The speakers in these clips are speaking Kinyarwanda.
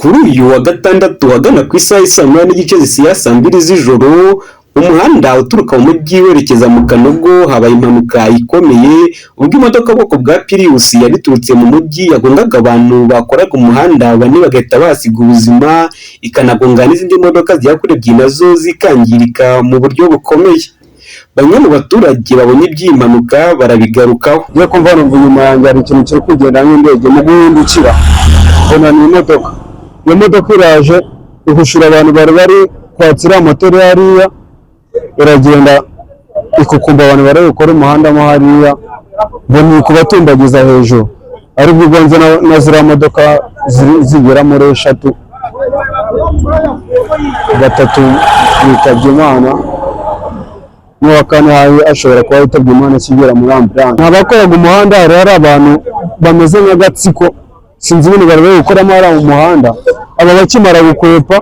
Kuri uyu wa gatandatu ahagana ku isaha y'isa moya n'igice zisiya saa mbiri z'ijoro, umuhanda uturuka mu mujyi werekeza mu Kanogo habaye impanuka ikomeye ubwo imodoka bwoko bwa Prius yari iturutse mu mujyi yagongaga abantu bakoraga umuhanda bane bagahita basiga ubuzima, ikanagonga n'izindi modoka zigera kuri ebyiri nazo zikangirika mu buryo bukomeye. Bamwe mu baturage babonye iby'iyi mpanuka barabigarukaho. Ngiye kumva numva inyuma yanjye hari ikintu kiri kugenda nk'indege mu guhindukira, mbona ni imodoka. Iyo modoka iraje ihushura abantu bari kwatsira moteri hariya, iragenda ikukumba abantu bari gukora umuhanda mo hariya, mbona kubatumbagiza hejuru, aribwo ugonze na ziriya modoka zigera muri 3, batatu bitabye Imana, n'uwa kane ashobora kuba yitabye Imana akigera muri ambulance. Abakoraga umuhanda hari abantu bameze nk'agatsiko, sinzi ibintu bari gukoramo hariya mu muhanda, aba bakimara gukwepa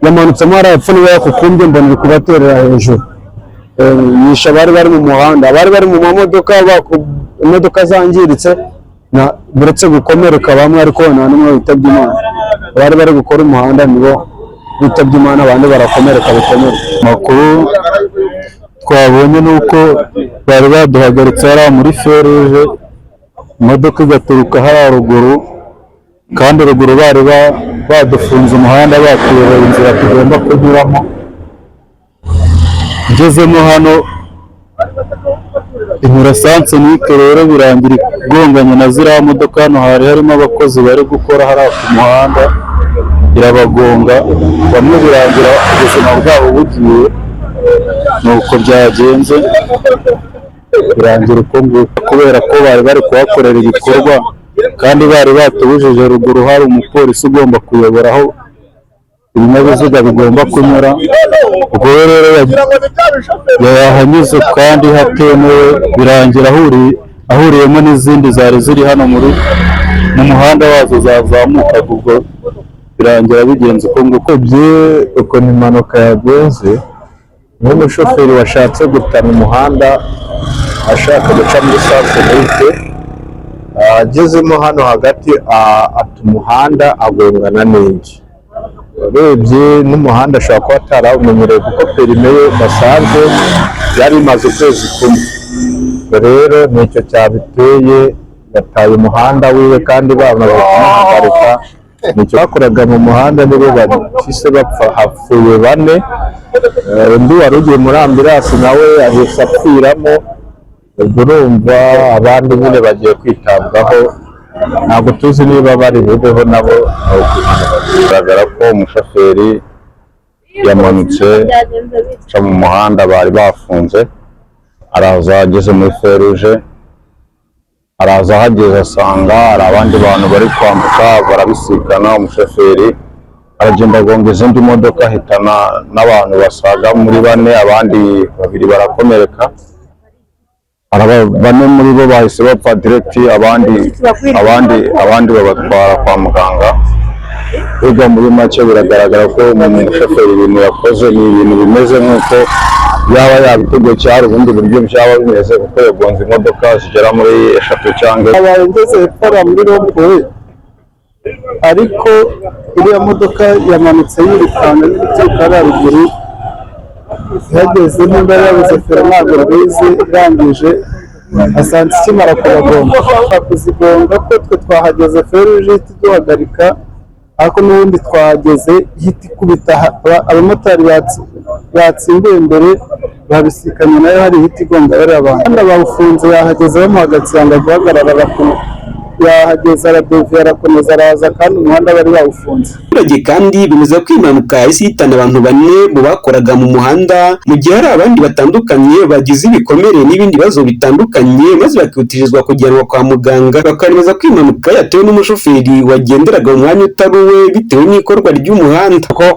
yamanutsemo hariya epfo niba yakukumbye mbona iri kubaterera hejuru, yisha bari mu muhanda, bari mu mamodoka, imodoka zangiritse buretse gukomereka bamwe, ariko nta n'umwe witabye Imana. Bari gukora umuhanda nibo bitabye Imana, abandi barakomereka bikomeye. Makuru twabonye nuko bari baduhagaritse hariya muri feruje, imodoka igaturuka hariya ruguru, kandi ruguru bari badufunze umuhanda, batuyobora inzira tugomba kunyuramo. Ngezemo hano inyurasanse nike rero birangira igonganye na ziriya modoka. Hano hari harimo abakozi bari gukora hariya ku muhanda, irabagonga, bamwe birangira ubuzima bwabo bugiye. Nuko byagenze birangira uko nguko, kubera ko bari kuhakorera ibikorwa kandi bari batubujije. Ruguru hari umupolisi ugomba kuyobora aho ibinyabiziga bigomba kunyura, ubwo rero yahanyuze kandi hatemewe, birangira ahuriyemo n'izindi zari ziri hano mu muhanda wazo zazamukaga, ubwo birangira bigenze uko nguko. Uko ni impanuka yagenze, n'umushoferi washatse gutana umuhanda ashaka guca muri santimetre, agezemo hano hagati ata umuhanda agongana n'indi. Urebye n'umuhanda ashobora kuba atarawumenyereye kuko perime ye basanzwe yari imaze ukwezi kumwe. Rero nicyo cyabiteye, yataye umuhanda wiwe kandi bana baramuhagarika. Nicyo bakoraga mu muhanda nibo bahise bapfa, hapfuye 4. Undi wari ugiye muri ambulance nawe ahise apfiramo. Ubwo urumva abandi nyine bagiye kwitabwaho, ntabwo tuzi niba bari bubeho nabo. Bigaragara ko umushoferi yamanutse aca mu muhanda bari bafunze, araza ageze muri feruje, araza ahageze asanga hari abandi bantu bari kwambuka barabisikana. Umushoferi aragenda agonga izindi modoka, ahitana n'abantu basaga muri 4, abandi 2 barakomereka. 4 muri bo bahise bapfa direct, abandi babatwara kwa muganga. Biga muri make biragaragara ko umushoferi ibintu yakoze ni ibintu bimeze nk'uko yaba yabiteguye, cyari ubundi buryo byaba bimeze, kuko yagonze imodoka zigera muri 3 cyangwa. Abageze para muri rompuwe, ariko iriya modoka yamanutse yirukana n'ibituruka ruguru, yageze nimba yabuze fera ntabwo rwize, irangije asanze ikimara kubagonga. Kuzigonga ko twe twahageze feruje tuduhagarika, ariko n'ubundi twahageze ihita ikubita abamotari batsimbuye imbere, babisikanye nayo hari ihita igonga bariya abantu. Kandi bawufunze yahageze bamuhagaritse yanga guhagarara, yahageze aradeviye arakomeza araza, kandi umuhanda bari bawufunze. Abaturage kandi bemeza ko impanuka yahise ihitana abantu 4 mu bakoraga mu muhanda, mu gihe hari abandi batandukanye bagize ibikomere n'ibindi bibazo bitandukanye, maze bakihutirizwa kujyanwa kwa muganga. Bakaremeza ko impanuka yatewe n'umushoferi wagenderaga mu mwanya utari uwe bitewe n'ikorwa ry'umuhanda. Ko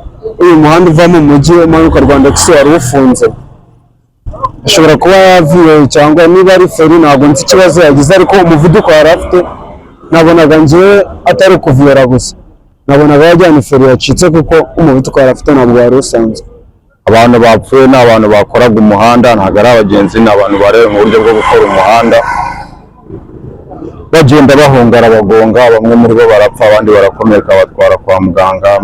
uyu muhanda uva mu mujyi umanuka Rwanda Kisi wari ufunze, ashobora kuba yavuye cyangwa niba ari feri ntabwo nzi ikibazo yagize, ariko umuvuduko yari afite nabonaga njyewe atari ukuvura gusa, nabonaga yajyana feri yacitse, kuko umuvuduko yari afite ntabwo wari usanzwe. Abantu bapfuye ni abantu bakoraga umuhanda, ntabwo ari abagenzi, ni abantu bareba mu buryo bwo gukora umuhanda. bagenda bahunga arabagonga, bamwe muri bo barapfa abandi barakomereka batwara kwa muganga.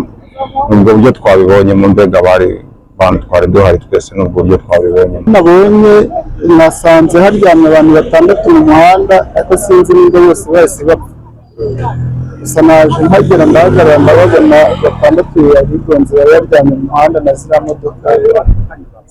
Nubwo buryo twabibonye mu mbega bari abantu twari duhari twese, nubwo buryo twabibonye. Nabonye nasanze haryamye abantu 6 mu muhanda, ariko sinzi niba bose bahise bapfa. Gusa naje mpagera ndahagarara ndababona 6 yabigonze baryamye mu muhanda na ziriya modoka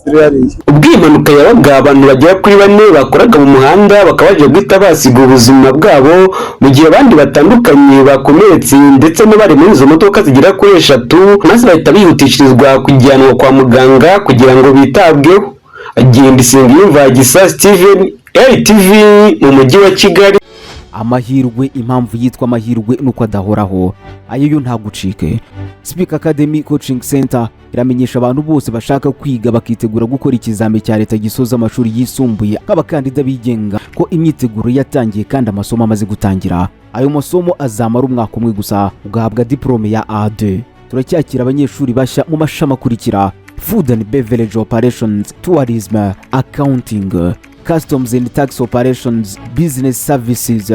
ziri hariya. Ubwo iyi mpanuka yabaga abantu bagera kuri 4 bakoraga mu muhanda bakaba baje guhita basiga ubuzima bwabo, mu gihe abandi batandukanye bakomeretse ndetse n'abari muri izo modoka zigera kuri 3 maze bahita bihutishirizwa kujyanwa kwa muganga kugira ngo bitabweho. Agenda Isengiyumva Gisa Steven, RTV mu mujyi wa Kigali. Amahirwe, impamvu yitwa amahirwe nuko adahoraho, ayo yo ntagucike. Speak Academy Coaching Center iramenyesha abantu bose bashaka kwiga bakitegura gukora ikizami cya leta gisoza amashuri yisumbuye nk'abakandida bigenga ko imyiteguro yatangiye kandi amasomo amaze gutangira. Ayo masomo azamara umwaka umwe gusa ugahabwa diplome ya A2. Turacyakira abanyeshuri bashya mu mashami akurikira: Food and Beverage Operations, Tourism, Accounting, Customs and Tax Operations, Business Services,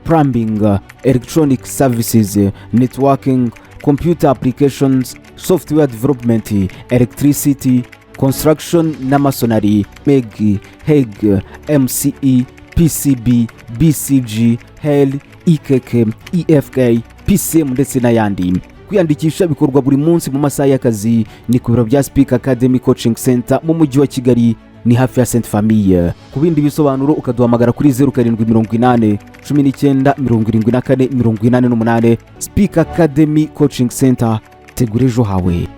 Plumbing, Electronic Services, Networking, Computer Applications, Software Development, Electricity, Construction na Masonry, MEG, HEG, MCE, PCB, BCG, HEL, IKK, EFK, PCM ndetse n'ayandi. Kwiyandikisha bikorwa buri munsi mu masaha y'akazi ni ku biro bya Speak Academy Coaching Center mu mujyi wa Kigali, ni hafi ya Sainte Famille. Ku bindi bisobanuro ukaduhamagara kuri 0788 19 74 48. Speak Academy Coaching Center, tegura ejo hawe.